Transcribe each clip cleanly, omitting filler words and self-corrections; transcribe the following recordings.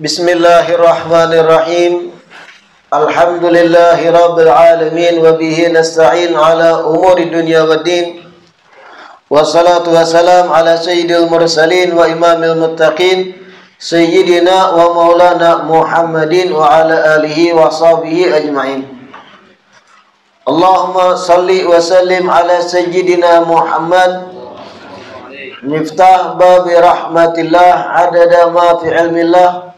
Bismillahirrahmanirrahim. Alhamdulillahi rabbil alamin wa bihi nasta'in ala umuri dunya waddin. Wassalatu wassalam ala sayyidil mursalin wa imamil muttaqin sayyidina wa maulana Muhammadin wa ala alihi wa sahbihi ajma'in. Allahumma salli wa sallim ala sayyidina Muhammad miftah babi rahmatillah adada ma fi ilmillah.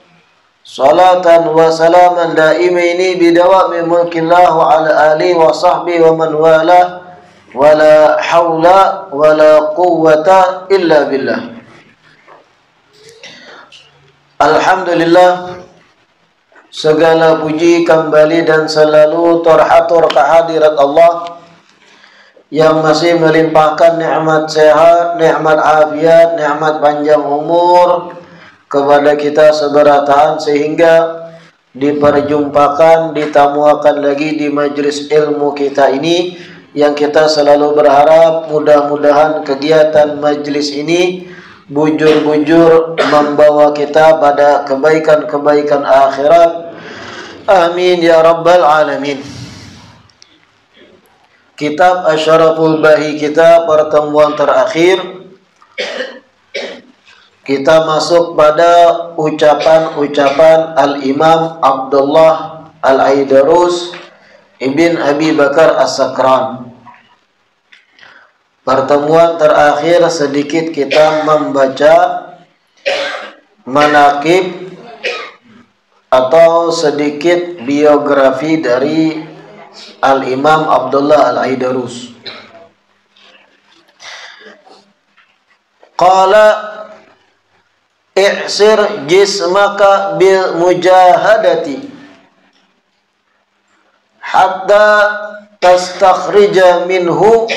Salatan wa salaman daimaini bidawami mulkillah wa ala alihi wa sahbihi wa man wala wala hawla wala quwwata illa billah. Alhamdulillah, segala puji kembali dan selalu terhatur kehadirat Allah yang masih melimpahkan nikmat sehat, nikmat afiat, nikmat panjang umur kepada kita seberataan sehingga diperjumpakan, ditamuakan lagi di majelis ilmu kita ini, yang kita selalu berharap mudah-mudahan kegiatan majelis ini bujur-bujur membawa kita pada kebaikan-kebaikan akhirat. Amin ya rabbal alamin. Kitab Asyraful Bahi kita pertemuan terakhir, kita masuk pada ucapan-ucapan Al-Imam Abdullah Al-Aidarus Ibn Abi Bakar As-Sakran. Pertemuan terakhir sedikit kita membaca manaqib atau sedikit biografi dari Al-Imam Abdullah Al-Aidarus. Qala i'sir jismaka bil mujahadati hatta tastakhrija minhu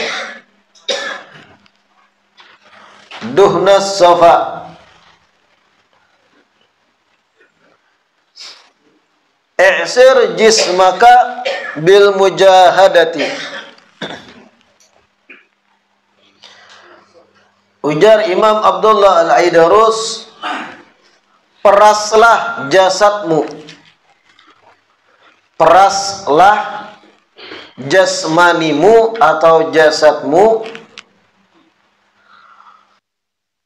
duhnas safa. I'sir jismaka bil mujahadati. Ujar Imam Abdullah Al-Aidarus, peraslah jasadmu, peraslah jasmanimu atau jasadmu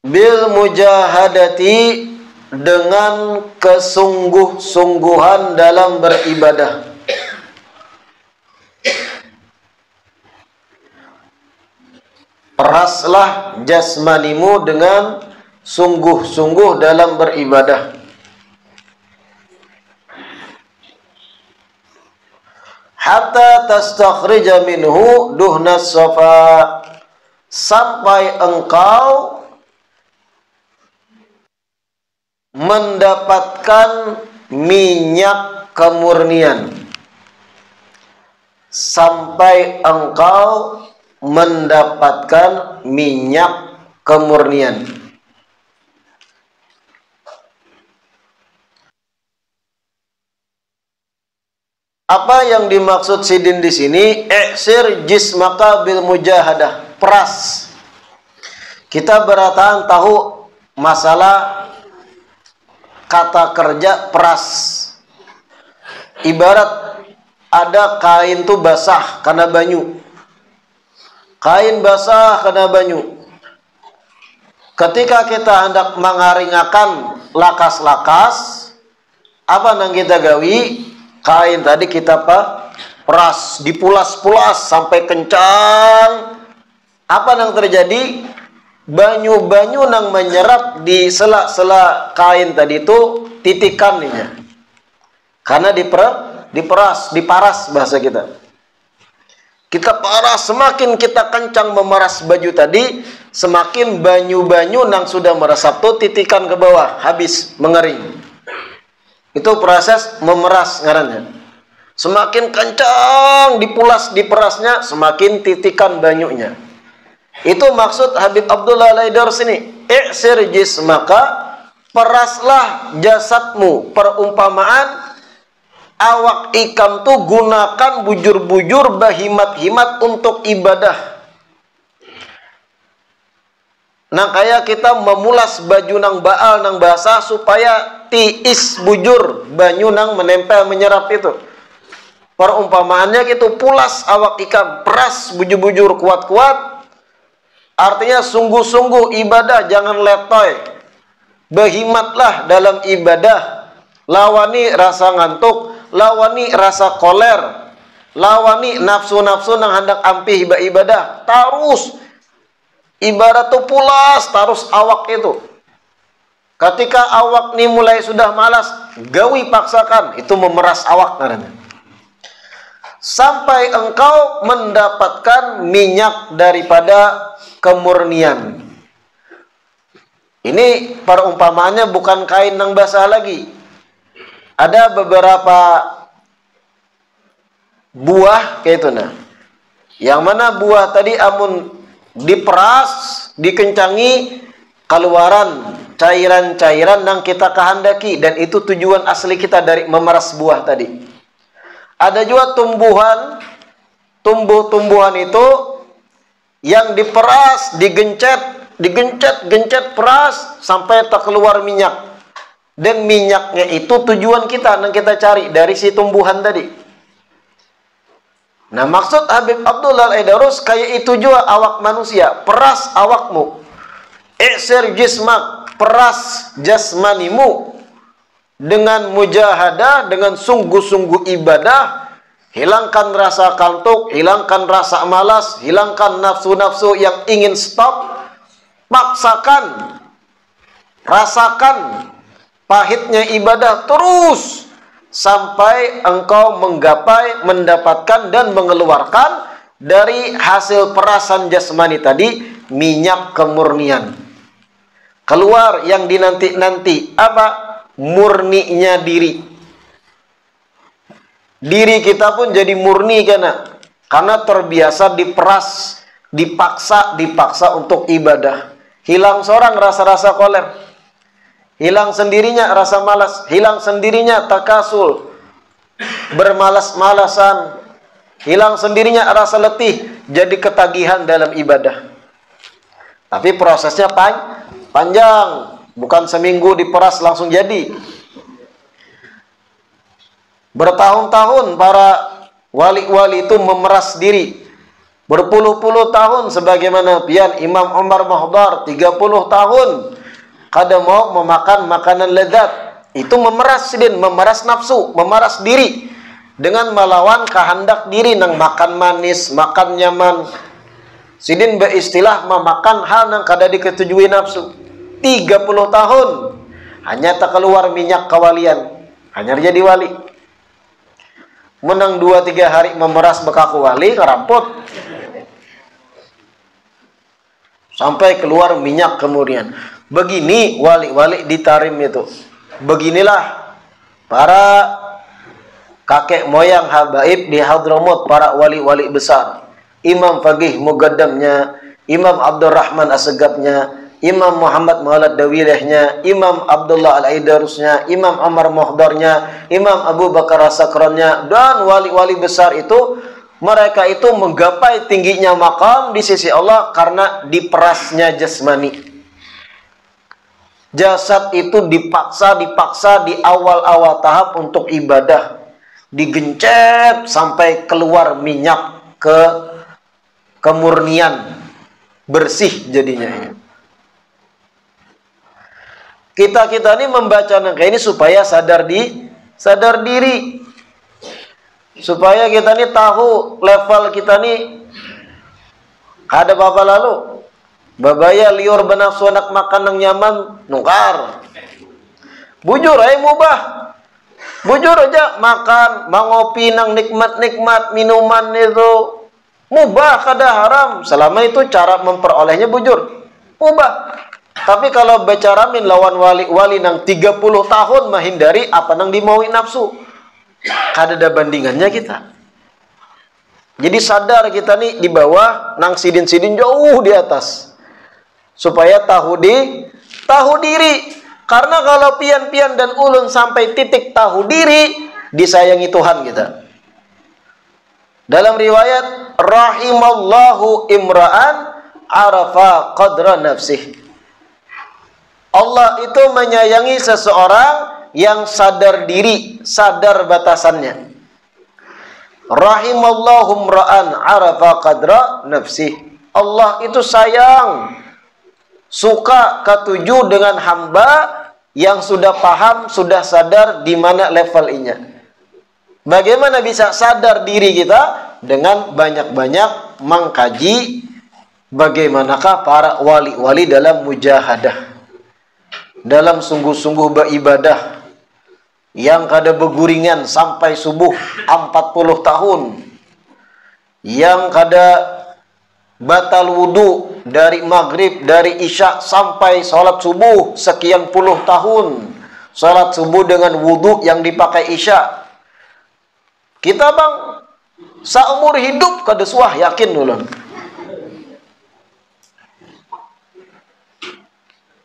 bil mujahadati, dengan kesungguh-sungguhan dalam beribadah. Peraslah jasmanimu dengan sungguh-sungguh dalam beribadah. Hatta tastakhrija minhu duhnas safa, sampai engkau mendapatkan minyak kemurnian. Sampai engkau mendapatkan minyak kemurnian. Apa yang dimaksud sidin di sini? I'sir jismaka bil mujahadah, peras. Kita berataan tahu masalah kata kerja peras. Ibarat ada kain tuh basah karena banyu. Kain basah kena banyu. Ketika kita hendak mengaringakan lakas-lakas, apa nang kita gawi? Kain tadi kita peras, dipulas-pulas sampai kencang. Apa nang terjadi? Banyu-banyu nang menyerap di sela-sela kain tadi itu titikannya. Karena diperas, diparas bahasa kita. Kita paras, semakin kita kencang memeras baju tadi, semakin banyu-banyu nang sudah meresap tuh titikan ke bawah, habis mengering. Itu proses memeras ngarannya. Semakin kencang dipulas, diperasnya, semakin titikan banyunya. Itu maksud Habib Abdullah Al-Aidarus ini. I'sir jismaka, peraslah jasadmu. Perumpamaan awak ikam tuh gunakan bujur-bujur bahimat-himat untuk ibadah. Nah kayak kita memulas baju nang baal nang basah supaya tiis bujur banyu nang menempel menyerap itu. Perumpamaannya gitu, pulas awak ikan, peras bujur-bujur kuat-kuat. Artinya sungguh-sungguh ibadah, jangan letoy. Berhimatlah dalam ibadah. Lawani rasa ngantuk, lawani rasa koler, lawani nafsu-nafsu nang hendak ampih ibadah. Tarus ibarat tuh pulas, tarus awak itu. Ketika awak ni mulai sudah malas, gawi paksakan, itu memeras awak karena. Sampai engkau mendapatkan minyak daripada kemurnian. Ini perumpamaannya bukan kain nang basah lagi. Ada beberapa buah kayak itu nah. Yang mana buah tadi amun diperas, dikencangi, keluaran cairan-cairan yang kita kehendaki, dan itu tujuan asli kita dari memeras buah tadi. Ada juga tumbuh-tumbuhan itu yang diperas, digencet peras sampai tak keluar minyak. Dan minyaknya itu tujuan kita yang kita cari dari si tumbuhan tadi. Nah, maksud Habib Abdullah Al-Aidarus kayak itu juga awak manusia, peras awakmu. Iksir jismak, peras jasmanimu dengan mujahadah, dengan sungguh-sungguh ibadah. Hilangkan rasa kantuk, hilangkan rasa malas, hilangkan nafsu-nafsu yang ingin stop. Paksakan, rasakan pahitnya ibadah terus sampai engkau menggapai, mendapatkan dan mengeluarkan dari hasil perasan jasmani tadi minyak kemurnian. Keluar yang dinanti-nanti apa? Murninya diri. Diri kita pun jadi murni karena terbiasa diperas, dipaksa untuk ibadah. Hilang seorang rasa-rasa koler. Hilang sendirinya rasa malas, hilang sendirinya takasul, bermalas-malasan, hilang sendirinya rasa letih, jadi ketagihan dalam ibadah. Tapi prosesnya panjang, bukan seminggu diperas langsung jadi. Bertahun-tahun para wali-wali itu memeras diri. Berpuluh-puluh tahun sebagaimana pian Imam Umar Mahdar 30 tahun kada mau memakan makanan lezat. Itu memeras sidin, memeras nafsu, memeras diri dengan melawan kehendak diri nang makan manis, makan nyaman. Sidin beristilah memakan hal nang kada diketujui nafsu. 30 tahun hanya tak keluar minyak kawalian, hanya jadi wali. Menang 2-3 hari memeras bekaku wali keramput. Sampai keluar minyak kemudian. Begini wali-wali di Tarim itu. Beginilah para kakek moyang habaib di Hadramut, para wali-wali besar. Imam Faqih Mugaddamnya, Imam Abdurrahman As-Segafnya, Imam Muhammad Maulad Dawilahnya, Imam Abdullah Al-Aidarusnya, Imam Umar Muhdarnya, Imam Abu Bakar As-Sakrannya, dan wali-wali besar itu. Mereka itu menggapai tingginya maqam di sisi Allah karena diperasnya jasmani. Jasad itu dipaksa di awal-awal tahap untuk ibadah. Digencet sampai keluar minyak kemurnian. Bersih jadinya. Kita ini membaca nangka ini supaya sadar diri. Supaya kita ni tahu level kita ni ada apa lalu. Babaya liur benafsu anak makan nang nyaman nukar. Bujur mubah. Bujur aja makan, mangopi nang nikmat-nikmat minuman itu mubah kada haram. Selama itu cara memperolehnya bujur. Mubah. Tapi kalau bicara min lawan wali-wali nang 30 tahun menghindari apa nang dimaui nafsu. Kada ada bandingannya kita. Jadi sadar kita nih di bawah, nang sidin-sidin jauh di atas. Supaya tahu diri. Karena kalau pian-pian dan ulun sampai titik tahu diri, disayangi Tuhan kita. Dalam riwayat, rahimallahu imra'an arafa qadra nafsih. Allah itu menyayangi seseorang yang sadar diri, sadar batasannya. Rahimallahum ra'an arafa qadra nafsih. Allah itu sayang, suka, ketujuh dengan hamba yang sudah paham, sudah sadar di mana levelnya. Bagaimana bisa sadar diri kita? Dengan banyak-banyak mengkaji bagaimanakah para wali-wali dalam mujahadah, dalam sungguh-sungguh beribadah, yang kada beguringan sampai subuh 40 tahun, yang kada batal wudu dari maghrib, dari isya sampai sholat subuh sekian puluh tahun, sholat subuh dengan wudu yang dipakai isya. Kita bang seumur hidup kada suah, yakin dulu.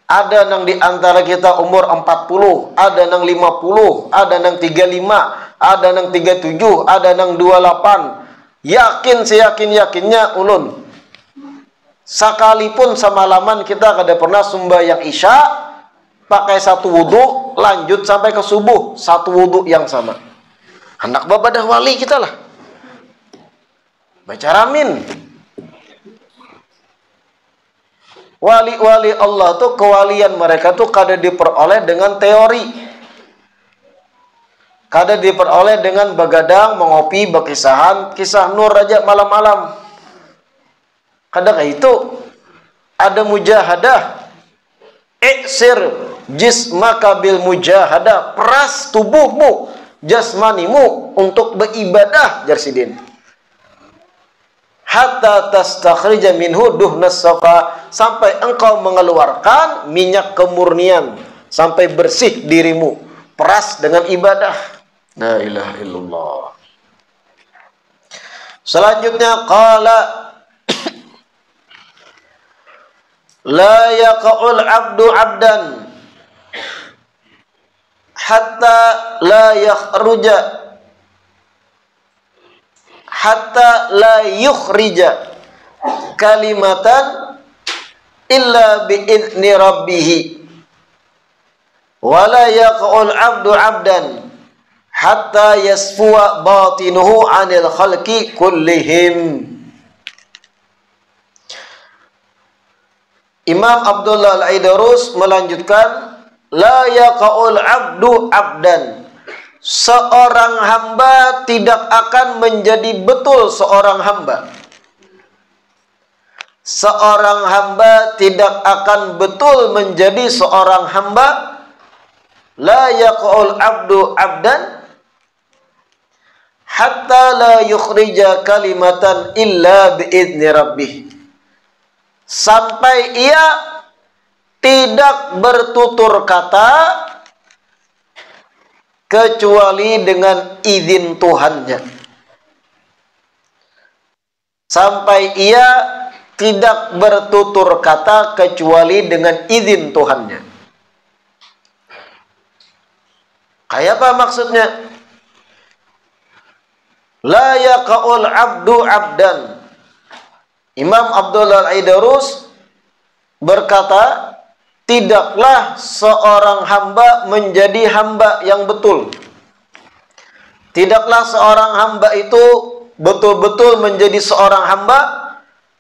Ada nang di antara kita umur 40, ada nang 50, ada nang 35, ada nang 37, ada nang 28. Yakin seyakin-yakinnya ulun. Sekalipun semalaman kita kada pernah sembahyang isya pakai satu wudu, lanjut sampai ke subuh satu wudu yang sama. Anak babadah wali kita lah. Baca ramin. Wali-wali Allah tuh kewalian mereka tuh kada diperoleh dengan teori, kada diperoleh dengan begadang, mengopi, berkisahan, kisah nur aja malam-malam. Kada kayak itu. Ada mujahadah. Iksir jismaka bil mujahadah. Peras tubuhmu, jasmanimu untuk beribadah, jarsidin. Hatta tastakhrija minhu duhnas safa, sampai engkau mengeluarkan minyak kemurnian, sampai bersih dirimu, peras dengan ibadah. La ilaha illallah. Selanjutnya qala la yaqa'ul 'abdu 'abdan hatta la yakhruja hatta la yukhrija kalimatan illa bi'izni rabbih wa la yaqa'ul 'abdu 'abdan hatta yasfuwa batinuhu 'anil khalqi kullihim. Imam Abdullah Al-Aidarus melanjutkan, la yaqa'ul 'abdu 'abdan, seorang hamba tidak akan menjadi betul seorang hamba. Seorang hamba tidak akan betul menjadi seorang hamba. La yaqa'ul 'abdu 'abdan hatta la yukhrija kalimatan illa bi'izni rabbih, sampai ia tidak bertutur kata kecuali dengan izin Tuhannya. Sampai ia tidak bertutur kata kecuali dengan izin Tuhannya. Kayak apa maksudnya? La yaqa'ul 'abdu 'abdan. Imam Abdullah Al-Aidarus berkata, tidaklah seorang hamba menjadi hamba yang betul. Tidaklah seorang hamba itu betul-betul menjadi seorang hamba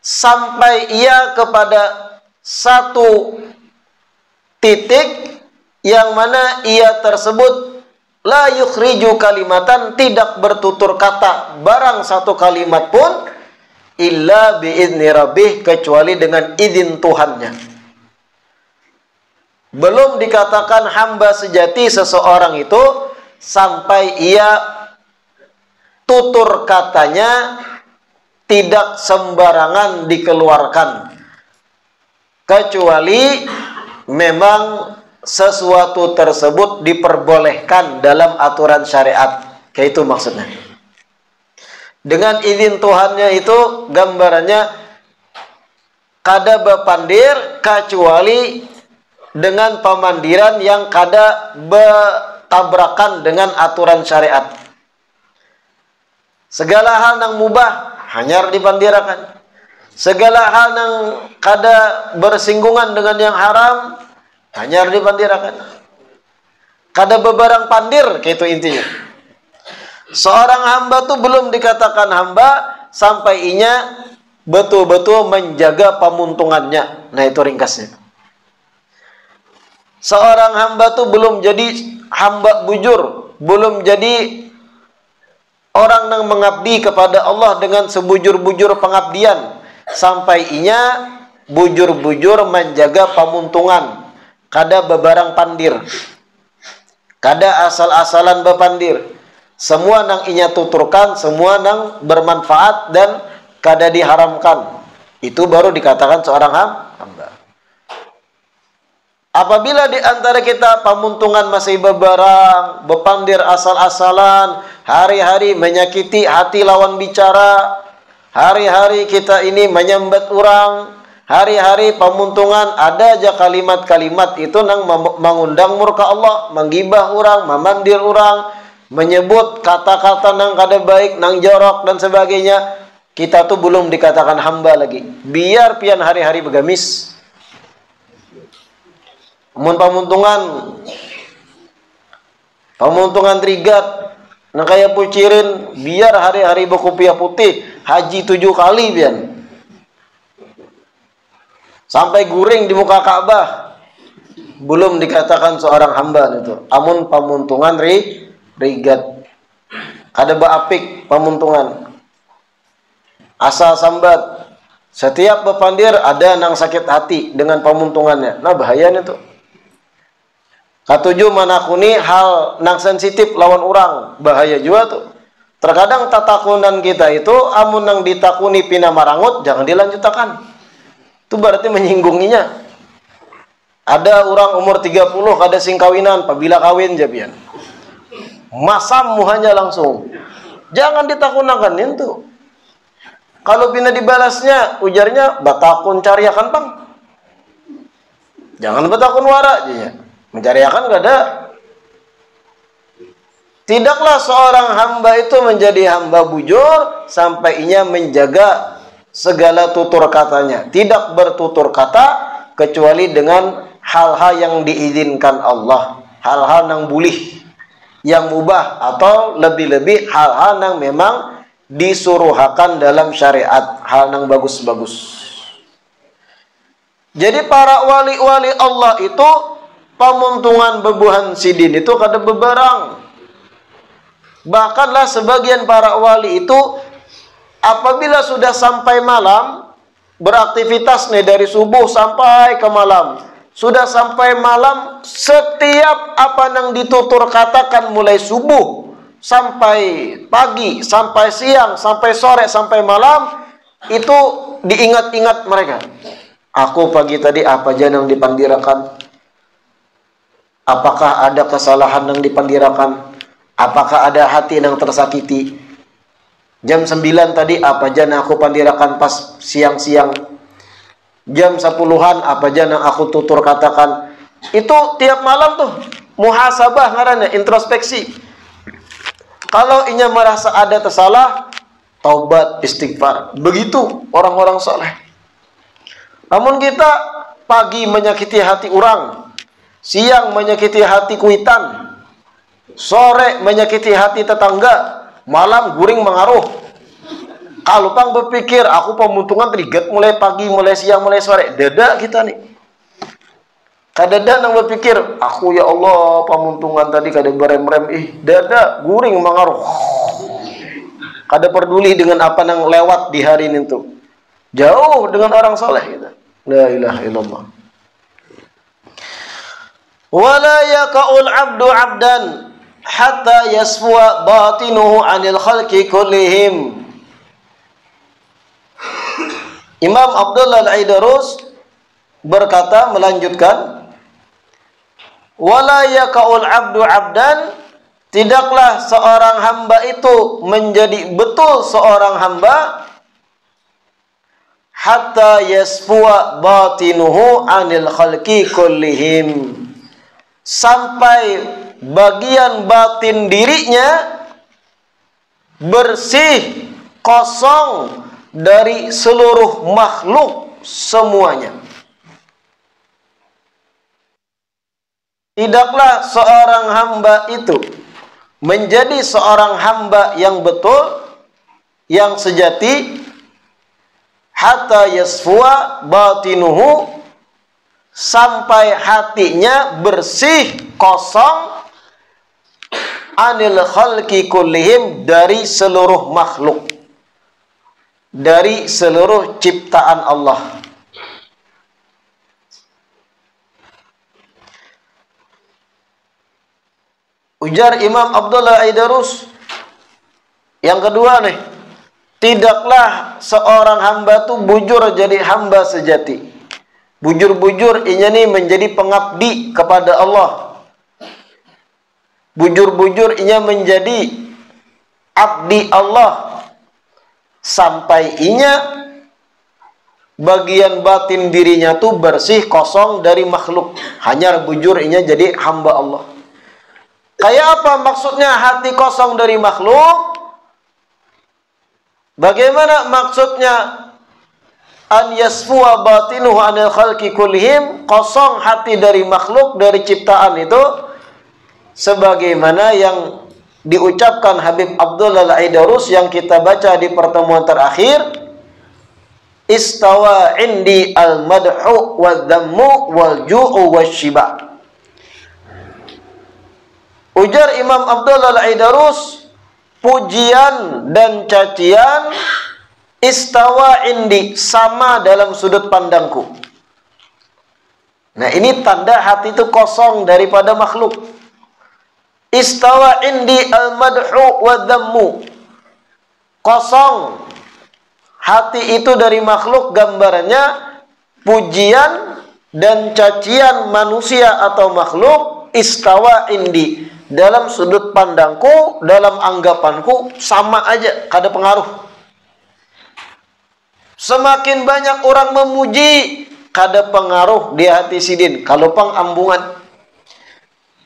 sampai ia kepada satu titik yang mana ia tersebut la yukhriju kalimatan, tidak bertutur kata barang satu kalimat pun illa bi'izni rabbih, kecuali dengan izin Tuhannya. Belum dikatakan hamba sejati seseorang itu sampai ia tutur katanya tidak sembarangan dikeluarkan, kecuali memang sesuatu tersebut diperbolehkan dalam aturan syariat. Kayak itu maksudnya. Dengan izin Tuhannya itu gambarannya kada bepandir kecuali dengan pemandiran yang kada bertabrakan dengan aturan syariat. Segala hal yang mubah hanyar dipandirakan. Segala hal yang kada bersinggungan dengan yang haram hanyar dipandirakan. kada bebarang pandir, kayak itu intinya. Seorang hamba tuh belum dikatakan hamba sampai inya betul-betul menjaga pemuntungannya. Nah, itu ringkasnya. Seorang hamba tuh belum jadi hamba bujur, belum jadi orang yang mengabdi kepada Allah dengan sebujur-bujur pengabdian sampai inya bujur-bujur menjaga pemuntungan, kada bebarang pandir, kada asal-asalan bepandir. Semua nang inya tuturkan, semua nang bermanfaat dan kada diharamkan. Itu baru dikatakan seorang hamba. Apabila di antara kita pemuntungan masih bebarang, bepandir asal-asalan, hari-hari menyakiti hati lawan bicara, hari-hari kita ini menyambat orang, hari-hari pemuntungan ada aja kalimat-kalimat itu nang mengundang murka Allah, menggibah orang, memandir orang, menyebut kata-kata nang kada baik, nang jorok dan sebagainya, kita tuh belum dikatakan hamba lagi. Biar pian hari-hari begamis. Pemuntungan trigat, nang kaya pucirin, biar hari-hari berkopiah putih, haji 7 kali pian. Sampai guring di muka Ka'bah, belum dikatakan seorang hamba itu. Amun pemuntungan rigat, kada beapik pemuntungan, asal sambat. Setiap bepandir ada nang sakit hati dengan pemuntungannya. Nah, bahayanya tuh. Katujuh manakuni hal nang sensitif lawan orang, bahaya juga tuh. Terkadang tatakunan kita itu amun nang ditakuni pina marangut jangan dilanjutkan. Itu berarti menyinggunginya. Ada orang umur 30 kada sing kawinan, apabila kawin jabian. Masam muhanya langsung. Jangan ditakunakan itu. Kalau pina dibalasnya, ujarnya batakun cariakan bang. Jangan batakun wara aja. Mencariakan gak ada. Tidaklah seorang hamba itu menjadi hamba bujur sampai inya menjaga segala tutur katanya. Tidak bertutur kata kecuali dengan hal-hal yang diizinkan Allah. Hal-hal yang boleh, yang mubah, atau lebih-lebih hal-hal yang memang disuruhakan dalam syariat, hal yang bagus-bagus. Jadi para wali-wali Allah itu pemuntungan bebuhan sidin itu kada bebarang. Bahkanlah sebagian para wali itu apabila sudah sampai malam, beraktivitas nih dari subuh sampai ke malam, sudah sampai malam, setiap apa yang ditutur katakan mulai subuh sampai pagi, sampai siang, sampai sore, sampai malam, itu diingat-ingat mereka. Aku pagi tadi apa aja yang dipandirakan? Apakah ada kesalahan yang dipandirakan? Apakah ada hati yang tersakiti? Jam 9 tadi apa aja yang aku pandirakan pas siang-siang? Jam 10-an apa aja yang aku tutur katakan? Itu tiap malam tuh muhasabah ngarannya, introspeksi. Kalau inya merasa ada tersalah, taubat, istighfar. Begitu orang-orang soleh. Namun kita pagi menyakiti hati orang, siang menyakiti hati kuitan, sore menyakiti hati tetangga, malam guring mengaruh. Kalau pang berpikir aku pemuntungan trigat mulai pagi, mulai siang, mulai sore, dada kita nih. Kadada nang berpikir, aku ya Allah pemuntungan tadi kada berem-rem, dada guring mengaruh. Kada peduli dengan apa nang lewat di hari ini tuh. Jauh dengan orang soleh kita. La ilaha illallah. Wala yaqa'ul 'abdu 'abdan hatta yasfuwa batinuhu 'anil khalqi kullihim. Imam Abdullah Al-Aidarus berkata, melanjutkan, wala yaqa'ul 'abdu 'abdan, tidaklah seorang hamba itu menjadi betul seorang hamba hatta yasfuwa batinuhu 'anil khalqi kullihim, sampai bagian batin dirinya bersih, kosong dari seluruh makhluk semuanya. Tidaklah seorang hamba itu menjadi seorang hamba yang betul, yang sejati, hatta yasfuwa batinuhu, sampai hatinya bersih, kosong, anil khalqi kullihim, dari seluruh makhluk, dari seluruh ciptaan Allah. Ujar Imam Abdullah Aidarus yang kedua nih, tidaklah seorang hamba tuh bujur jadi hamba sejati. Bujur-bujur inya nih menjadi pengabdi kepada Allah. Bujur-bujur inya menjadi abdi Allah, sampai inya bagian batin dirinya tuh bersih, kosong dari makhluk. Hanya bujur inya jadi hamba Allah. Kayak apa maksudnya hati kosong dari makhluk? Bagaimana maksudnya an yasfuwa batinuhu anil khalqi kullihim, kosong hati dari makhluk, dari ciptaan itu? Sebagaimana yang diucapkan Habib Abdullah Al-Aidarus yang kita baca di pertemuan terakhir, istawa indi al-madhu wal-dhammu wal-ju'u wal-shiba. Ujar Imam Abdullah Al-Aidarus, pujian dan cacian istawa indi, sama dalam sudut pandangku. Nah, ini tanda hati itu kosong daripada makhluk. Istawa indi al-madhu wadh-dhammu, kosong hati itu dari makhluk, gambarannya pujian dan cacian manusia atau makhluk istawa indi, dalam sudut pandangku, dalam anggapanku sama aja, kada pengaruh. Semakin banyak orang memuji, kada pengaruh di hati sidin, kalau pang ambungan.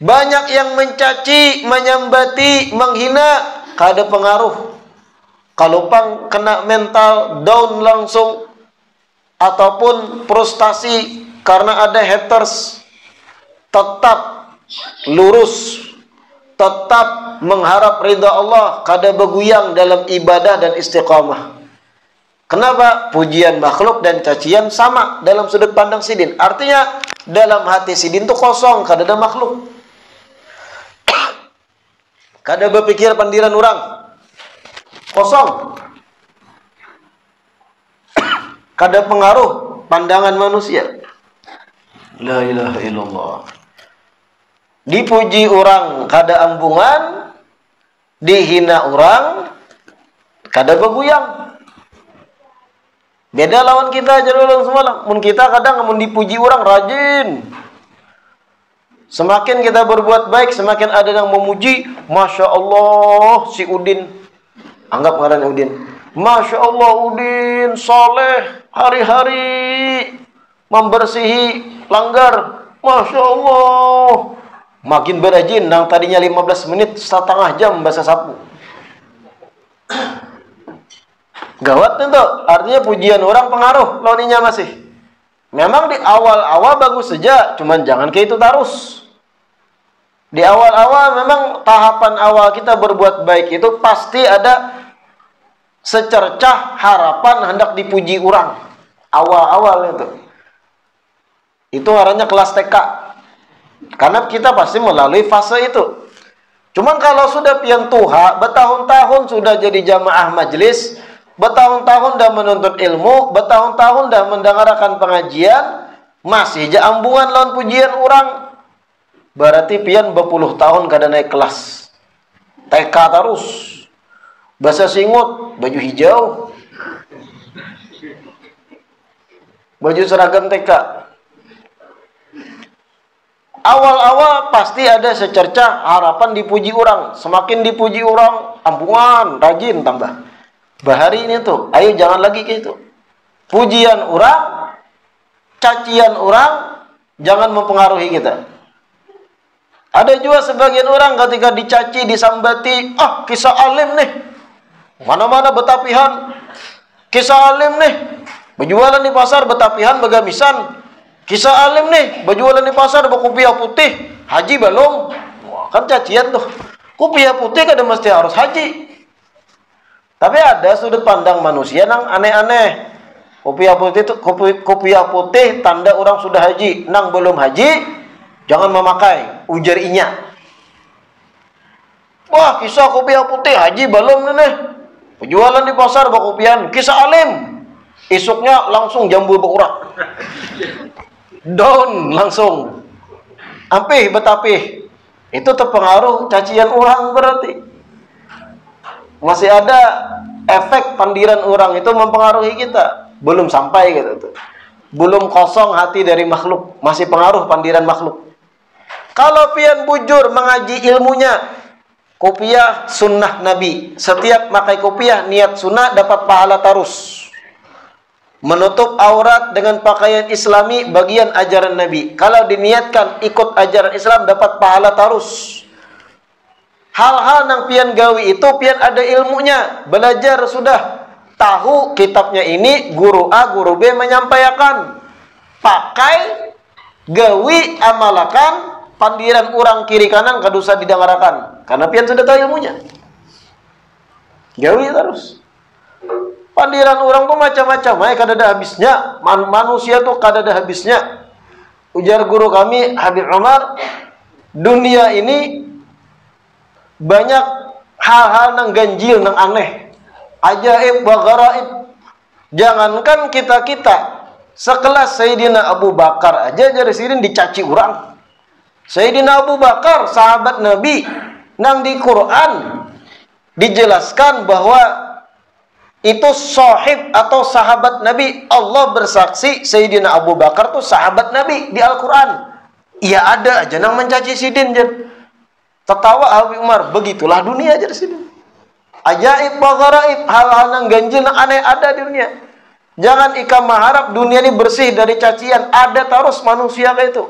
Banyak yang mencaci, menyambati, menghina, kada pengaruh. Kalau pang kena mental down langsung, ataupun frustasi karena ada haters, tetap lurus, tetap mengharap ridha Allah, kada beguyang dalam ibadah dan istiqamah. Kenapa? Pujian makhluk dan cacian sama dalam sudut pandang sidin. Artinya dalam hati sidin itu kosong, kada ada makhluk. Kada berpikir pandiran orang, kosong. Kada pengaruh pandangan manusia. La ilaha illallah. Dipuji orang kada ambungan, dihina orang kada beguyang. Beda lawan kita aja dulu semalam. Mun kita kadang mun dipuji orang rajin. Semakin kita berbuat baik, semakin ada yang memuji. Masya Allah si Udin, anggap ngaran Udin, Masya Allah Udin soleh, hari-hari membersihi langgar. Masya Allah, makin berajin. Nang tadinya 15 menit, setengah jam basah sapu. Gawat tentu. Artinya pujian orang pengaruh launinya masih. Memang di awal-awal bagus saja, cuman jangan kayak itu terus. Di awal-awal memang tahapan awal kita berbuat baik itu pasti ada secercah harapan hendak dipuji orang. Awal-awal itu. Itu arahnya kelas TK. Karena kita pasti melalui fase itu. Cuman kalau sudah pian tuha, bertahun-tahun sudah jadi jamaah majelis, bertahun-tahun dah menuntut ilmu, bertahun-tahun dah mendengarkan pengajian, masih aja ambungan lawan pujian orang. Berarti pian berpuluh tahun kada naik kelas. TK terus. Bahasa singut, baju hijau. Baju seragam TK. Awal-awal pasti ada secercah harapan dipuji orang. Semakin dipuji orang, ambungan, rajin tambah. Bahari ini tuh, ayo jangan lagi kayak itu. Pujian orang, cacian orang, jangan mempengaruhi kita. Ada juga sebagian orang ketika dicaci, disambati, kisah alim nih, mana-mana betapihan. Kisah alim nih, berjualan di pasar betapihan begamisan. Kisah alim nih, berjualan di pasar berkopiah putih. Haji belum? Wah, kan cacian tuh. Kopiah putih kada mesti harus haji. Tapi ada sudut pandang manusia nang aneh-aneh. Kopiah putih itu kopiah putih tanda orang sudah haji. Nang belum haji jangan memakai, ujar inya. Wah, kisah kopiah putih haji belum nih. Penjualan di pasar bakopian, kisah alim. Isuknya langsung jambu berurak. Down langsung. Ampih betapih. Itu terpengaruh cacian orang berarti. Masih ada efek pandiran orang itu mempengaruhi kita. Belum sampai gitu tuh. Belum kosong hati dari makhluk, masih pengaruh pandiran makhluk. Kalau pian bujur mengaji ilmunya, kopiah sunnah Nabi. Setiap pakai kopiah niat sunnah dapat pahala tarus. Menutup aurat dengan pakaian Islami bagian ajaran Nabi. Kalau diniatkan ikut ajaran Islam dapat pahala tarus. Hal-hal yang pian gawi itu pian ada ilmunya, belajar sudah. Tahu kitabnya ini guru A, guru B menyampaikan. Pakai, gawi, amalakan, pandiran orang kiri kanan kadusa didengarakan. Karena pian sudah tahu ilmunya. Gawi terus. Pandiran orang tuh macam-macam, kada ada habisnya. Manusia tuh kada ada habisnya. Ujar guru kami Habib Umar, dunia ini banyak hal-hal nang ganjil, nang aneh. Ajaib wa gharaib. Jangankan kita-kita, sekelas Sayyidina Abu Bakar aja jadi sirin dicaci orang. Sayyidina Abu Bakar sahabat Nabi, nang di Quran dijelaskan bahwa itu sahib atau sahabat Nabi. Allah bersaksi Sayyidina Abu Bakar tuh sahabat Nabi di Al-Quran. Iya ada aja nang mencaci sidin jen. Tertawa Habib Umar, begitulah dunia aja di sini. Ajaib wa gharaib, hal-hal nang ganjil nang aneh ada di dunia. Jangan ikam mengharap dunia ini bersih dari cacian. Ada terus manusia kayak itu.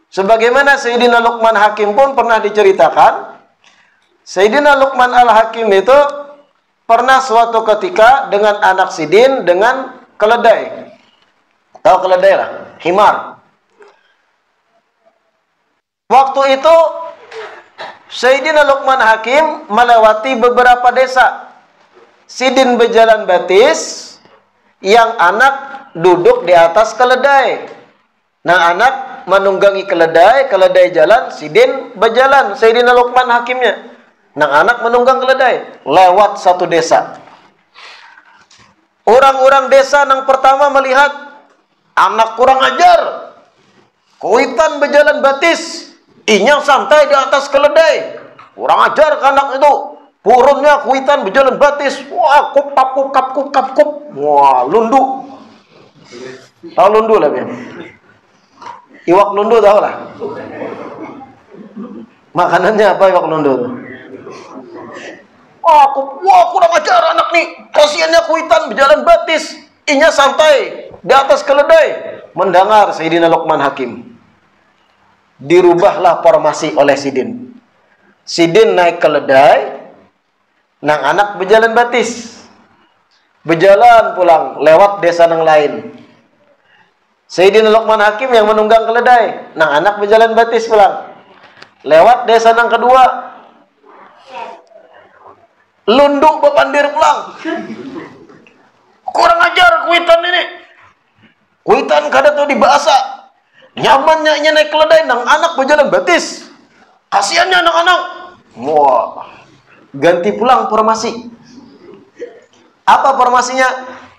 Sebagaimana Sayyidina Luqman Hakim pun pernah diceritakan. Sayyidina Luqman Al-Hakim itu pernah suatu ketika dengan anak sidin dengan keledai. Tahu keledai lah? Himar. Waktu itu Sayyidina Luqman Hakim melewati beberapa desa. Sidin berjalan batis, yang anak duduk di atas keledai. Nah, anak menunggangi keledai, keledai jalan, sidin berjalan, Sayyidina Luqman Hakimnya. Nah, anak menunggang keledai, lewat satu desa. Orang-orang desa yang pertama melihat anak kurang ajar, kuitan berjalan batis, inya santai di atas keledai. Kurang ajar ke anak itu. Purunnya kuitan berjalan batis. Wah, kukap. Wah, lundu. Tahu lundu lah, ya? Iwak lundu tahu lah. Makanannya apa iwak lundu? Wah, kurang ajar anak nih. Kasiannya kuitan berjalan batis. Inya santai di atas keledai. Mendengar Sayyidina Luqman Hakim. Dirubahlah formasi oleh sidin. Sidin naik keledai, nang anak berjalan batis. Berjalan pulang lewat desa yang lain. Sayyidina Luqman Hakim yang menunggang keledai, nang anak berjalan batis pulang. Lewat desa yang kedua. Lunduk bepandir pulang. Kurang ajar kuitan ini. Kuitan kada tuh dibahasa. Nyamannya naik keledai, nang anak berjalan batis. Kasiannya anak-anak. Wah, ganti pulang formasi. Apa formasinya?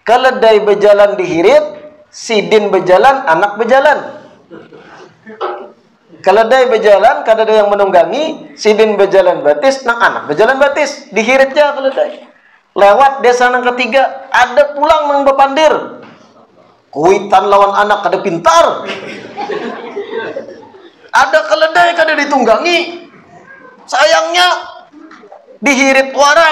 Keledai berjalan dihirit, sidin berjalan, anak berjalan. Keledai berjalan, kada ada yang menunggangi, sidin berjalan batis, nang anak berjalan batis. Dihiritnya keledai. Lewat desa nang ketiga, ada pulang nang bepandir. Kuitan lawan anak kada pintar. Ada keledai kada ditunggangi. Sayangnya dihirit wara.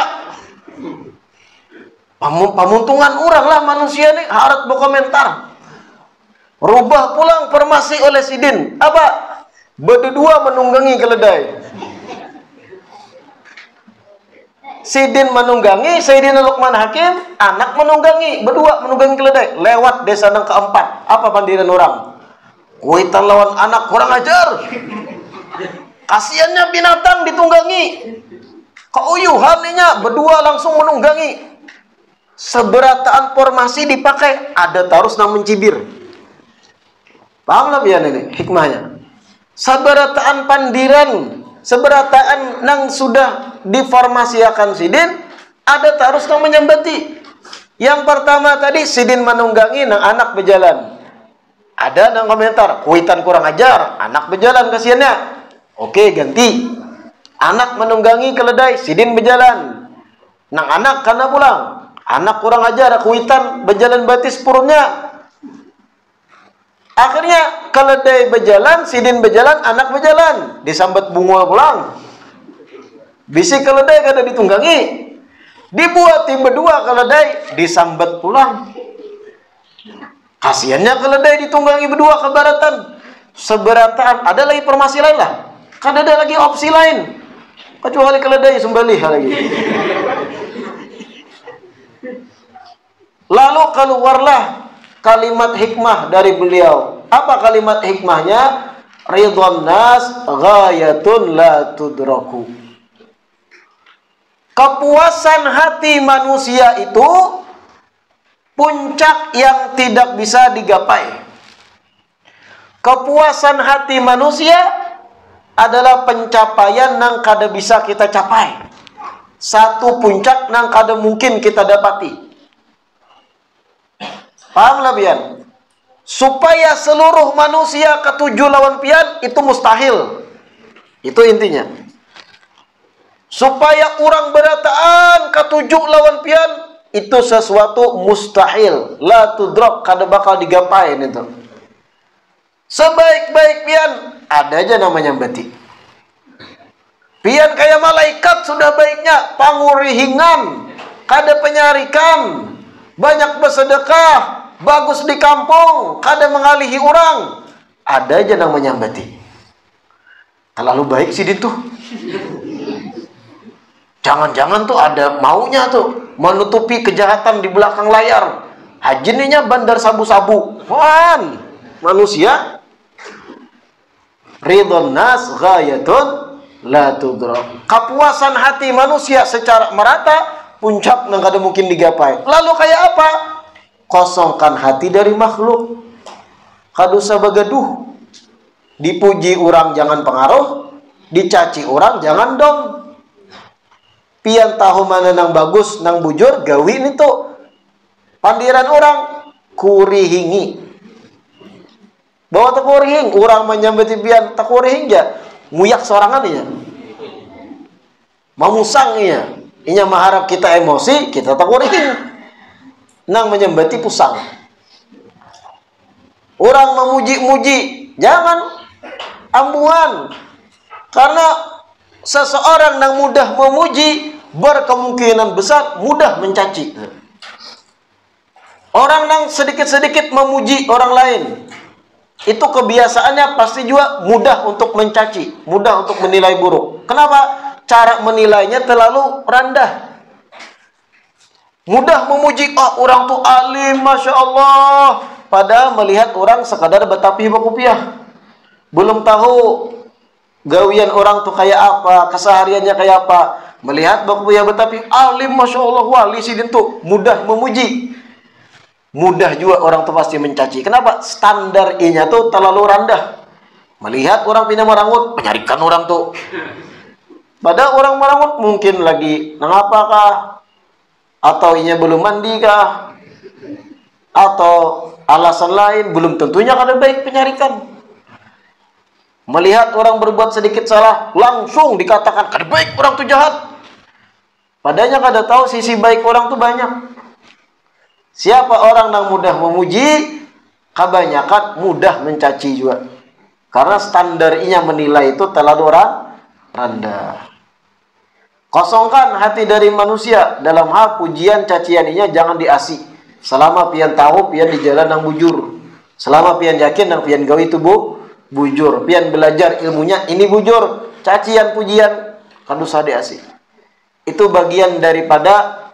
Pamuntungan orang lah manusia nih harap berkomentar. Rubah pulang formasi oleh sidin. Apa? Berdua menunggangi keledai. Sidin menunggangi, Sayyidina Luqman Hakim, anak menunggangi, berdua menunggangi keledai. Lewat desa yang keempat. Apa pandiran orang? Kuitan lawan anak kurang ajar. Kasiannya binatang ditunggangi. Keuyuhannya berdua langsung menunggangi. Seberataan formasi dipakai, ada tarus nang mencibir. Paham lah biar ini hikmahnya. Seberataan pandiran, seberataan nang sudah diformasiakan sidin, ada tarus nang menyambati. Yang pertama tadi sidin menunggangi nang anak berjalan. Ada nang komentar, kuitan kurang ajar, anak berjalan kasihannya. Oke, ganti. Anak menunggangi keledai, sidin berjalan. Nang anak karena pulang. Anak kurang ajar, kuitan berjalan batis purunnya. Akhirnya keledai berjalan, sidin berjalan, anak berjalan. Disambat bunga pulang. Bisi keledai kada ditunggangi. Dibuat tim berdua keledai, disambat pulang. Kasiannya keledai ditunggangi berdua ke baratan. Seberataan, ada lagi formasi lain lah. Kan ada lagi opsi lain. Kecuali keledai sembelih lagi. Lalu keluarlah kalimat hikmah dari beliau. Apa kalimat hikmahnya? Ridwan nas ghayatun la tudraku. Kepuasan hati manusia itu puncak yang tidak bisa digapai. Kepuasan hati manusia adalah pencapaian nang kada bisa kita capai. Satu puncak nang kada mungkin kita dapati. Paham lah pian? Supaya seluruh manusia ketujuh lawan pian itu mustahil. Itu intinya. Supaya orang berataan ketujuh lawan pian itu sesuatu mustahil, la tudrak, kada bakal digapain itu. Sebaik-baik pian ada aja namanya bati. Pian kayak malaikat sudah baiknya, pangurihingan, kada penyarikan, banyak bersedekah, bagus di kampung, kada mengalihi orang. Ada aja namanya bati. Terlalu baik sih itu. Jangan-jangan tuh ada maunya tuh menutupi kejahatan di belakang layar. Hajininya bandar sabu-sabu. Wan, manusia. Ridwan nas ghayatun la tudrak. Kepuasan hati manusia secara merata puncak yang kada mungkin digapai. Lalu kayak apa? Kosongkan hati dari makhluk. Kada usah begaduh. Dipuji orang jangan pengaruh, dicaci orang jangan dong. Pian tahu mana nang bagus, nang bujur, gawin itu. Pandiran orang, kurihingi. Bawa takurihing, orang menyambati pian takurihing ja, nguyak sorangan ya. Mamusang ya. Inya mengharap kita emosi, kita takurihing. Nang menyambati pusang. Orang memuji-muji, jangan ambuhan. Karena seseorang yang mudah memuji berkemungkinan besar mudah mencaci. Orang yang sedikit-sedikit memuji orang lain itu kebiasaannya pasti juga mudah untuk mencaci, mudah untuk menilai buruk. Kenapa? Cara menilainya terlalu rendah. Mudah memuji, orang tuh alim, masya Allah. Padahal melihat orang sekadar betapi bakupiah, belum tahu gawian orang tuh kayak apa, kesehariannya kayak apa. Melihat bakupiah betapi alim, masya Allah, wali sidin tuh mudah memuji. Mudah juga orang tuh pasti mencaci. Kenapa? Standar inya tuh terlalu rendah. Melihat orang pindah merangut, menyarikan orang tuh. Padahal orang merangut mungkin lagi nangapakah? Atau inya belum mandi kah? Atau alasan lain, belum tentunya kada baik penyarikan. Melihat orang berbuat sedikit salah, langsung dikatakan kada baik, orang tuh jahat. Padahal kada tahu sisi baik orang tuh banyak. Siapa orang yang mudah memuji, kebanyakan mudah mencaci juga. Karena standarnya menilai itu terlalu rendah. Kosongkan hati dari manusia dalam hal pujian cacianinya, jangan diasi. Selama pian tahu pian di jalan yang bujur. Selama pian yakin yang pian gawi itu bujur. Pian belajar ilmunya ini bujur. Cacian pujian kan usah diasi. Itu bagian daripada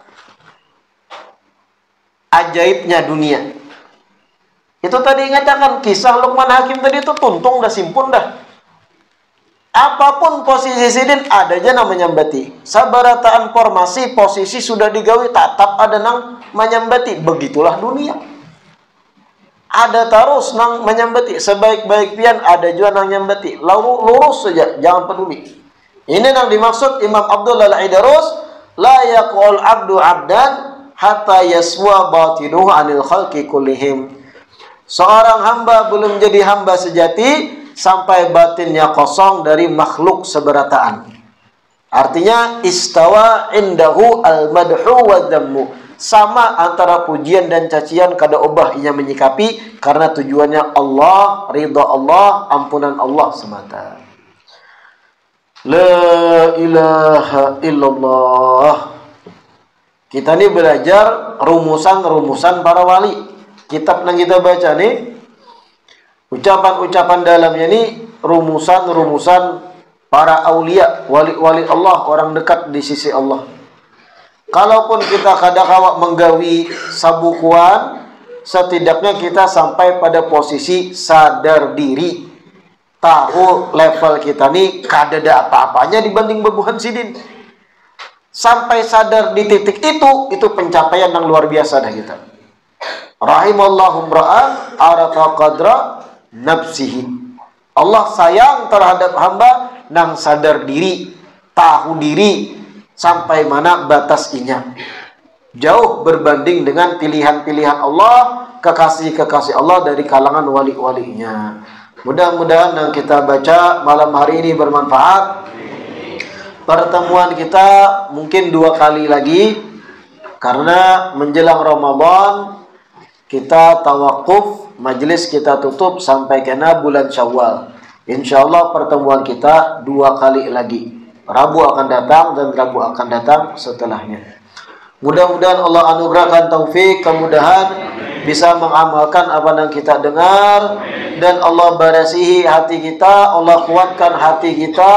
ajaibnya dunia. Itu tadi ingatkan kisah Luqman Hakim tadi itu tuntung dah simpun dah. Apapun posisi sidin ada aja nang menyambati. Sabarataan formasi posisi sudah digawi tatap ada nang menyambati. Begitulah dunia. Ada terus nang menyambati. Sebaik-baik pian ada juga nang menyambati. Lurus saja, jangan peduli. Ini nang dimaksud Imam Abdullah Al-Aidarus, la yaqul abdu abdan hatta yaswa batinuhu anil khalqi kullihim. Seorang hamba belum jadi hamba sejati sampai batinnya kosong dari makhluk seberataan. Artinya istawa indahu al-madhu wa dhammu. Sama antara pujian dan cacian kada obah ia menyikapi karena tujuannya Allah, ridha Allah, ampunan Allah semata. La ilaha illallah. Kita ini belajar rumusan-rumusan para wali. Kitab yang kita baca nih, ucapan-ucapan dalamnya ini rumusan-rumusan para aulia, wali-wali Allah, orang dekat di sisi Allah. Kalaupun kita kadang-kadang menggawi sabukuan, setidaknya kita sampai pada posisi sadar diri, tahu level kita nih kada ada apa-apanya dibanding bebuhan sidin. Sampai sadar di titik itu pencapaian yang luar biasa dah kita. Rahimallahu ra'an arafa qadra nafsihi. Allah sayang terhadap hamba nang sadar diri, tahu diri sampai mana batas inya. Jauh berbanding dengan pilihan-pilihan Allah, kekasih-kekasih Allah dari kalangan wali-walinya. Mudah-mudahan yang kita baca malam hari ini bermanfaat. Pertemuan kita mungkin 2 kali lagi karena menjelang Ramadan kita tawakuf, majelis kita tutup sampai kena bulan Syawal. Insyaallah pertemuan kita 2 kali lagi. Rabu akan datang dan Rabu akan datang setelahnya. Mudah-mudahan Allah anugerahkan taufik, kemudahan bisa mengamalkan apa yang kita dengar, dan Allah barasihi hati kita, Allah kuatkan hati kita,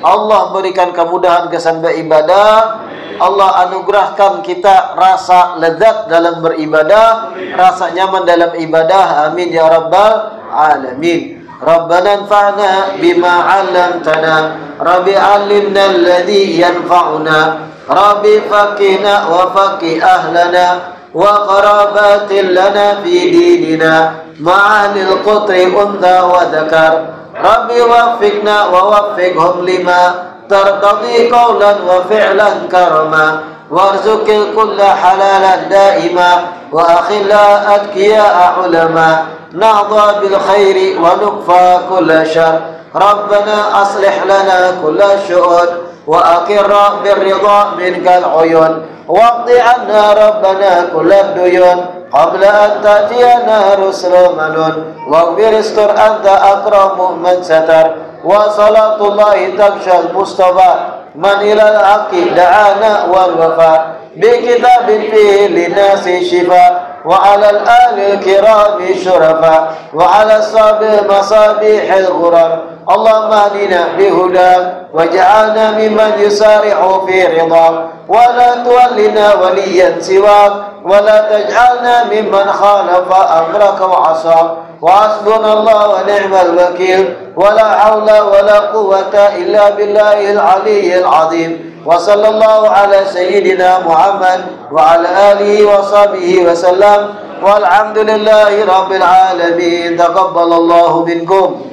Allah berikan kemudahan kesan beribadah, Allah anugerahkan kita rasa lezat dalam beribadah, rasa nyaman dalam ibadah. Amin ya rabbal alamin. Rabbana anfa'na bima 'allamtana, Rabbi 'allimna alladhi yanfa'una, Rabbi faqina wa faqih ahlana wa qarabatin lana fi dinina ma'anil qutri untha wa dhakar. Rabbi waffiqna wa waffiqhum lima tartadi qawlan wa fi'lan karama warzuqil kulla halalan daima wa akhilla atqiya ulama na'dha bil khairi wa nukfa kulla syar. Rabbana aslih lana kulla syu'un wa aqirra birridha minkal uyun waqdi anna rabbana kulla duyun qabla an ta'tiyana rusulun manun waghfir istur anta akramu man satar wa salatullahi takshal mustafa man ilal haqqi da'ana wal wafa bi kitabin fihi linasi shifa wa alal alil kirami syurafa wa ala sabi masabihil ghurar. Allahumma hadina bihuda waj'alna mimman yusari'u fi ridha wa la tuwallina waliyan siwa wa la taj'alna mimman khalafa amraka wa 'asa wa hasbunallahu wa ni'mal wakil wa la hawla wa la quwwata illa billahil aliyyil azim. Wa sallallahu ala sayyidina Muhammad wa ala alihi wa sahbihi wa sallam walhamdulillahi rabbil alamin. Taqabbalallahu minkum.